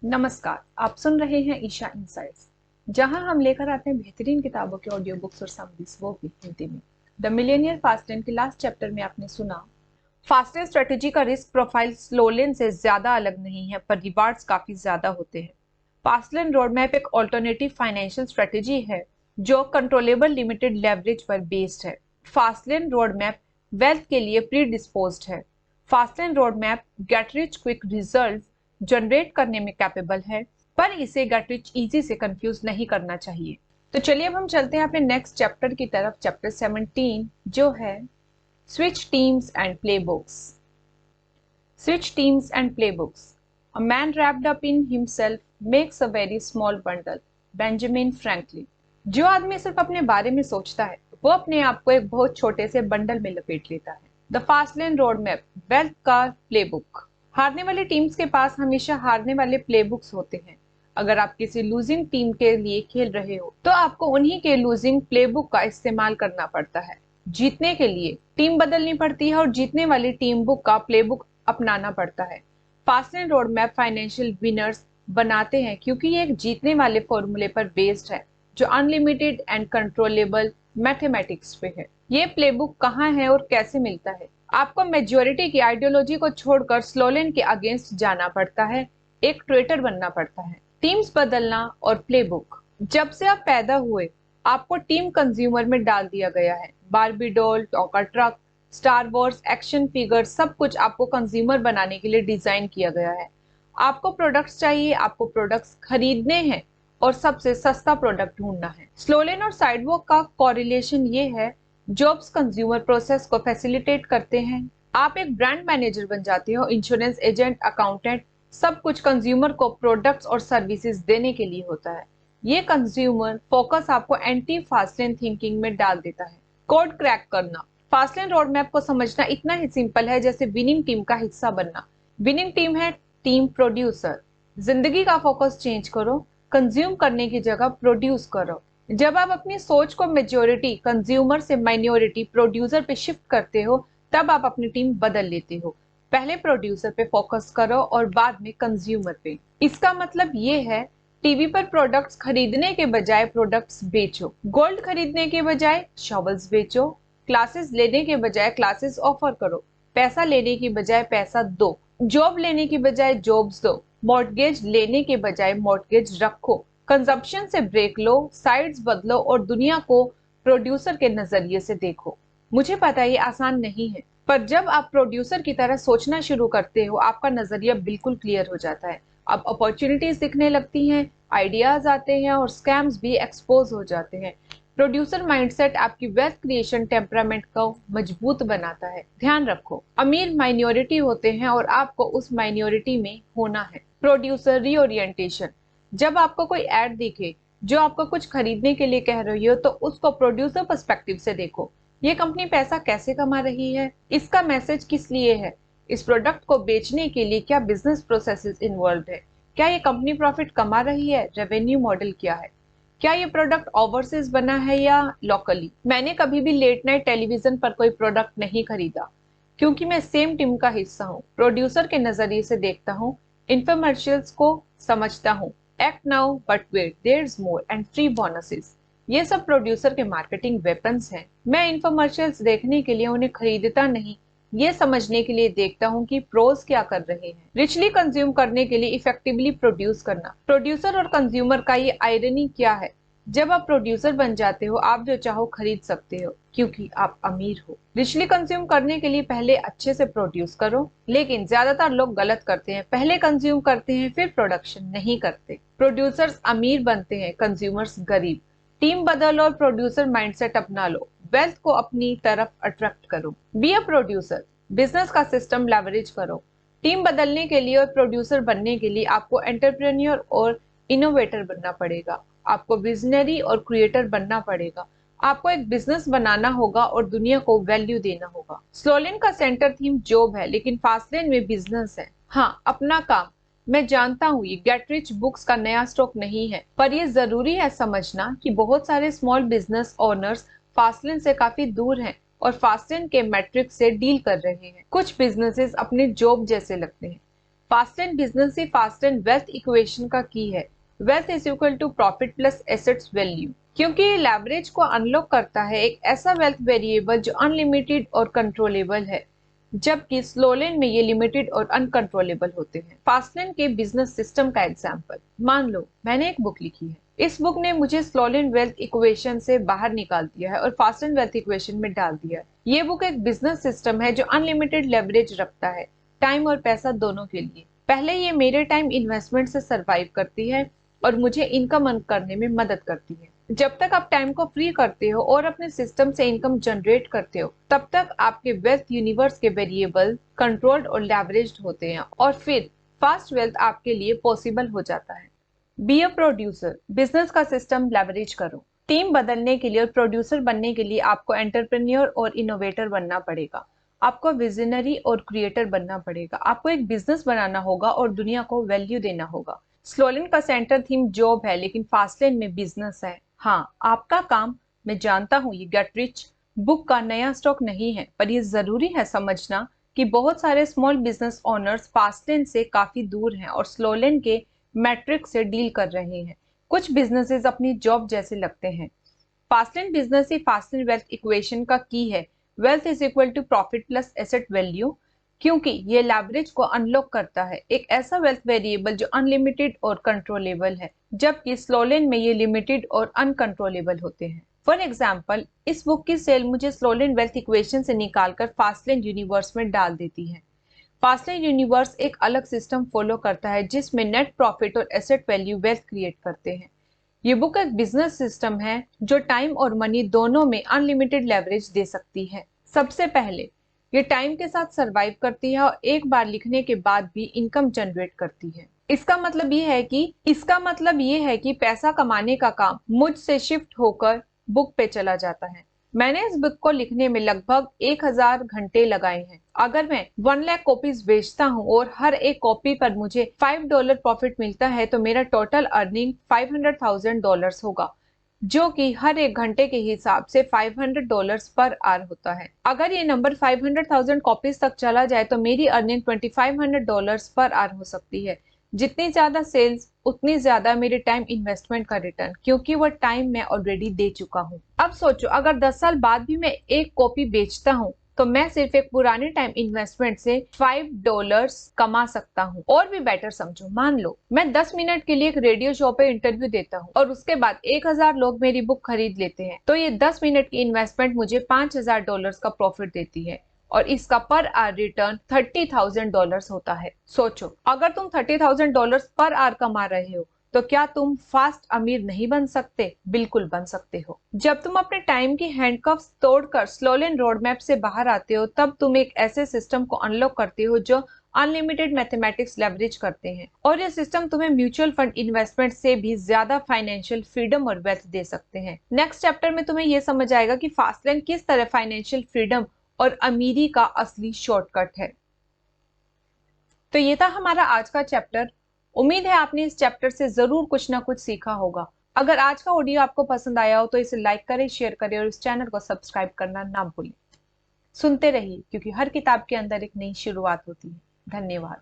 नमस्कार, आप सुन रहे हैं ईशा इनसाइट्स, जहां हम लेकर आते हैं बेहतरीन किताबों के ऑडियो बुक्स और समरीज, वो भी हिंदी में। द मिलेनियर फास्टलेन के लास्ट चैप्टर में आपने सुना, फास्टलेन स्ट्रेटेजी का रिस्क प्रोफाइल स्लोलेन से ज्यादा अलग नहीं है, पर रिवार्ड्स काफी ज्यादा होते हैं। फास्टलेन रोड मैप एक ऑल्टरनेटिव फाइनेंशियल स्ट्रेटेजी है जो कंट्रोलेबल लिमिटेड लेवरेज पर बेस्ड है। फास्टलेन रोड मैप वेल्थ के लिए प्री डिस्पोज्ड है। Fastlane road map get rich quick result generate करने में कैपेबल है, पर इसे गेट रिच इजी से कंफ्यूज नहीं करना चाहिए। तो चलिए अब हम चलते हैं अपने नेक्स्ट चैप्टर की तरफ, चैप्टर 17, जो है switch teams and playbooks. Switch teams and playbooks. A man wrapped up in himself makes a very small bundle. Benjamin Franklin. जो आदमी सिर्फ अपने बारे में सोचता है, वो अपने आप को एक बहुत छोटे से बंडल में लपेट लेता है। द फास्टलेन रोड मैप, वेल्थ का प्लेबुक। हारने वाली टीम्स के पास हमेशा हारने वाले प्लेबुक्स होते हैं। अगर आप किसी लूजिंग टीम के लिए खेल रहे हो, तो आपको उन्हीं के लूजिंग प्लेबुक का इस्तेमाल करना पड़ता है। जीतने के लिए टीम बदलनी पड़ती है और जीतने वाली टीम बुक का प्लेबुक अपनाना पड़ता है। Fastlane road map financial winners बनाते हैं क्योंकि ये एक जीतने वाले फॉर्मूले पर बेस्ड है, जो अनलिमिटेड एंड कंट्रोलेबल मैथमेटिक्स पे है। ये प्लेबुक कहाँ है और कैसे मिलता है? आपको मेजोरिटी की आइडियोलॉजी को छोड़कर स्लोलेन के अगेंस्ट जाना पड़ता है, एक ट्रेटर बनना पड़ता है। टीम्स बदलना और प्लेबुक। जब से आप पैदा हुए, आपको टीम कंज्यूमर में डाल दिया गया है। Barbie doll, Tonka truck, Star Wars, action figure, सब कुछ आपको कंज्यूमर बनाने के लिए डिजाइन किया गया है। आपको प्रोडक्ट्स चाहिए, आपको प्रोडक्ट्स खरीदने हैं और सबसे सस्ता प्रोडक्ट ढूंढना है। स्लोलेन और साइडवॉक का कोरिलेशन ये है, जॉब्स कंज्यूमर प्रोसेस को फैसिलिटेट करते हैं। आप एक ब्रांड मैनेजर बन जाते हो, इंश्योरेंस एजेंट, अकाउंटेंट, सब कुछ कंज्यूमर को प्रोडक्ट्स और सर्विसेज देने के लिए होता है। ये कंज्यूमर फोकस आपको एंटी फास्टलेन थिंकिंग में डाल देता है। कोड क्रैक करना। फास्टलेन रोड मैप को समझना इतना ही सिंपल है जैसे विनिंग टीम का हिस्सा बनना। विनिंग टीम है टीम प्रोड्यूसर। जिंदगी का फोकस चेंज करो, कंज्यूम करने की जगह प्रोड्यूस करो। जब आप अपनी सोच को मेजोरिटी कंज्यूमर से माइनॉरिटी प्रोड्यूसर पे शिफ्ट करते हो, तब आप अपनी टीम बदल लेते हो। पहले प्रोड्यूसर पे फोकस करो और बाद में कंज्यूमर पे। इसका मतलब ये है, टीवी पर प्रोडक्ट्स खरीदने के बजाय प्रोडक्ट्स बेचो, गोल्ड खरीदने के बजाय शॉवल्स बेचो, क्लासेस लेने के बजाय क्लासेस ऑफर करो, पैसा लेने की बजाय पैसा दो, जॉब लेने की बजाय जॉब्स दो, मॉर्टगेज लेने के बजाय मॉर्टगेज रखो, कंजप्शन से ब्रेक लो, साइड्स बदलो और दुनिया को प्रोड्यूसर के नजरिए से देखो। मुझे पता है ये आसान नहीं है, पर जब आप प्रोड्यूसर की तरह सोचना शुरू करते हो, आपका नजरिया बिल्कुल क्लियर हो जाता है। अब अपॉर्चुनिटीज दिखने लगती हैं, आइडियाज आते हैं और स्कैम्स भी एक्सपोज हो जाते हैं। प्रोड्यूसर माइंडसेट आपकी वेल्थ क्रिएशन टेम्परामेंट को मजबूत बनाता है। ध्यान रखो, अमीर माइनॉरिटी होते हैं और आपको उस माइनॉरिटी में होना है। Producer reorientation. जब आपको कोई ऐड दिखे जो आपको कुछ खरीदने के लिए कह रही हो, तो उसको प्रोड्यूसर पर्सपेक्टिव से देखो। ये कंपनी पैसा कैसे कमा रही है, इसका मैसेज किस लिए है, इस प्रोडक्ट को बेचने के लिए क्या बिजनेस प्रोसेसेस इन्वॉल्व है, क्या ये कंपनी प्रॉफिट कमा रही है, रेवेन्यू मॉडल क्या है, क्या ये प्रोडक्ट ओवरसीज बना है या लोकली। मैंने कभी भी लेट नाइट टेलीविजन पर कोई प्रोडक्ट नहीं खरीदा, क्योंकि मैं सेम टीम का हिस्सा हूँ। प्रोड्यूसर के नजरिए से देखता हूँ, इंफॉर्मर्शियल्स को समझता हूँ। Act now but wait, there is more and free bonuses. ये सब प्रोड्यूसर के मार्केटिंग वेपन्स हैं। मैं इंफॉर्मर्शियल्स देखने के लिए उन्हें खरीदता नहीं, ये समझने के लिए देखता हूँ कि प्रोज क्या कर रहे हैं। रिचली कंज्यूम करने के लिए इफेक्टिवली प्रोड्यूस करना। प्रोड्यूसर और कंज्यूमर का ये आयरनी क्या है, जब आप प्रोड्यूसर बन जाते हो, आप जो चाहो खरीद सकते हो क्योंकि आप अमीर हो। रिचली कंज्यूम करने के लिए पहले अच्छे से प्रोड्यूस करो, लेकिन ज्यादातर लोग गलत करते हैं, पहले कंज्यूम करते हैं फिर प्रोडक्शन नहीं करते। प्रोड्यूसर्स अमीर बनते हैं, कंज्यूमर्स गरीब। टीम बदलो और प्रोड्यूसर माइंडसेट अपना लो, वेल्थ को अपनी तरफ अट्रैक्ट करो। बी अ प्रोड्यूसर, बिजनेस का सिस्टम लेवरेज करो। टीम बदलने के लिए और प्रोड्यूसर बनने के लिए आपको एंटरप्रेन्योर और इनोवेटर बनना पड़ेगा, आपको विजनरी और क्रिएटर बनना पड़ेगा, आपको एक बिजनेस बनाना होगा और दुनिया को वैल्यू देना होगा। स्लोलेन का सेंटर थीम जॉब है, लेकिन फास्टलेन में बिजनेस है। हाँ, अपना काम। मैं जानता हूँ ये गेट रिच बुक्स का नया स्टॉक नहीं है, पर यह जरूरी है समझना कि बहुत सारे स्मॉल बिजनेस ओनर्स फास्टलेन से काफी दूर हैं और फास्टलेन के मैट्रिक्स से डील कर रहे हैं। कुछ बिजनेसेस अपने जॉब जैसे लगते हैं, फास्ट एंड बिजनेस ही फास्ट एंड वेल्थ इक्वेशन का की है। Wealth is equal to profit plus assets value, क्योंकि ये लेवरेज को अनलॉक करता है एक ऐसा वेल्थ वेरिएबल जो अनलिमिटेड और कंट्रोलेबल है, जबकि स्लोलेन में ये लिमिटेड और अनकंट्रोलेबल होते हैं। फास्टलेन के बिजनेस सिस्टम का एग्जांपल, मान लो मैंने एक बुक लिखी है। इस बुक ने मुझे स्लोलेन वेल्थ इक्वेशन से बाहर निकाल दिया है और फास्टलेन वेल्थ इक्वेशन में डाल दिया है। ये बुक एक बिजनेस सिस्टम है जो अनलिमिटेड लेवरेज रखता है, टाइम और पैसा दोनों के लिए। पहले ये मेरे टाइम इन्वेस्टमेंट से सरवाइव करती है और मुझे इनकम अर्न करने में मदद करती है। जब तक आप टाइम को फ्री करते हो और अपने सिस्टम से इनकम जनरेट करते हो, तब तक आपके वेल्थ यूनिवर्स के वेरिएबल कंट्रोल्ड और लेवरेज्ड होते हैं और फिर फास्ट वेल्थ आपके लिए पॉसिबल हो जाता है। बी अ प्रोड्यूसर, बिजनेस का सिस्टम लेवरेज करो। टीम बदलने के लिए और प्रोड्यूसर बनने के लिए आपको एंटरप्रेन्योर और इनोवेटर बनना पड़ेगा। आपको विजनरी और क्रिएटर बनना पड़ेगा। आपको एक बिजनेस बनाना होगा और दुनिया को वैल्यू देना होगा। स्लोलेन का सेंटर थीम जॉब है, लेकिन फास्टलेन में बिजनेस है। हाँ, आपका काम, मैं जानता हूँ ये गेट रिच बुक का नया स्टॉक नहीं है, पर ये जरूरी है समझना कि बहुत सारे स्मॉल बिजनेस ओनर्स फास्टलेन से काफी दूर हैं और स्लोलेन के मैट्रिक्स से डील कर रहे हैं। कुछ बिजनेसेस अपनी जॉब जैसे लगते हैं। फास्टलेन बिजनेस ही फास्टलेन वेल्थ इक्वेशन का की है। Wealth is equal to profit plus asset value, क्योंकि ये लेवरेज को अनलॉक करता है एक ऐसा वेल्थ वेरिएबल जो अनलिमिटेड और कंट्रोलेबल है, जबकि स्लोलेन में ये लिमिटेड और अनकंट्रोलेबल होते हैं। फॉर एग्जाम्पल, इस बुक की सेल मुझे स्लोलेन वेल्थ इक्वेशन से निकालकर फास्टलेन यूनिवर्स में डाल देती है। फास्टलेन यूनिवर्स एक अलग सिस्टम फॉलो करता है जिसमें नेट प्रॉफिट और एसेट वैल्यू वेल्थ क्रिएट करते हैं। ये बुक एक बिजनेस सिस्टम है जो टाइम और मनी दोनों में अनलिमिटेड लेवरेज दे सकती है। सबसे पहले ये टाइम के साथ सरवाइव करती है और एक बार लिखने के बाद भी इनकम जनरेट करती है। इसका मतलब ये है कि पैसा कमाने का काम मुझसे शिफ्ट होकर बुक पे चला जाता है। मैंने इस बुक को लिखने में लगभग 1000 घंटे लगाए हैं। अगर मैं 1 लाख कॉपीज बेचता हूँ और हर एक कॉपी पर मुझे $5 प्रॉफिट मिलता है, तो मेरा टोटल अर्निंग $500,000 होगा, जो कि हर एक घंटे के हिसाब से $500 पर आवर होता है। अगर ये नंबर 500,000 कॉपीज तक चला जाए तो मेरी अर्निंग $2500 पर आवर हो सकती है। जितनी ज्यादा सेल्स उतनी ज्यादा मेरे टाइम इन्वेस्टमेंट का रिटर्न, क्योंकि वो टाइम मैं ऑलरेडी दे चुका हूँ। अब सोचो, अगर 10 साल बाद भी मैं एक कॉपी बेचता हूँ तो मैं सिर्फ एक पुराने टाइम इन्वेस्टमेंट से $5 कमा सकता हूँ। और भी बेटर समझो, मान लो मैं 10 मिनट के लिए एक रेडियो शो पे इंटरव्यू देता हूँ और उसके बाद 1000 लोग मेरी बुक खरीद लेते हैं, तो ये 10 मिनट की इन्वेस्टमेंट मुझे $5000 का प्रॉफिट देती है और इसका पर आवर रिटर्न $30,000 होता है। सोचो, अगर तुम $30,000 पर आवर कमा रहे हो तो क्या तुम फास्ट अमीर नहीं बन सकते? बिल्कुल बन सकते हो। जब तुम अपने टाइम की हैंडकफ्स तोड़कर स्लोलेन रोड मैप से बाहर आते हो, तब तुम एक ऐसे सिस्टम को अनलॉक करते हो जो अनलिमिटेड मैथमेटिक्स लेवरेज करते हैं, और ये सिस्टम तुम्हें म्यूचुअल फंड इन्वेस्टमेंट से भी ज्यादा फाइनेंशियल फ्रीडम और वेल्थ दे सकते हैं। नेक्स्ट चैप्टर में तुम्हें यह समझ आएगा कि फास्टलेन किस तरह फाइनेंशियल फ्रीडम और अमीरी का असली शॉर्टकट है। तो ये था हमारा आज का चैप्टर। उम्मीद है आपने इस चैप्टर से जरूर कुछ ना कुछ सीखा होगा। अगर आज का ऑडियो आपको पसंद आया हो तो इसे लाइक करें, शेयर करें और इस चैनल को सब्सक्राइब करना ना भूलें। सुनते रहिए, क्योंकि हर किताब के अंदर एक नई शुरुआत होती है। धन्यवाद।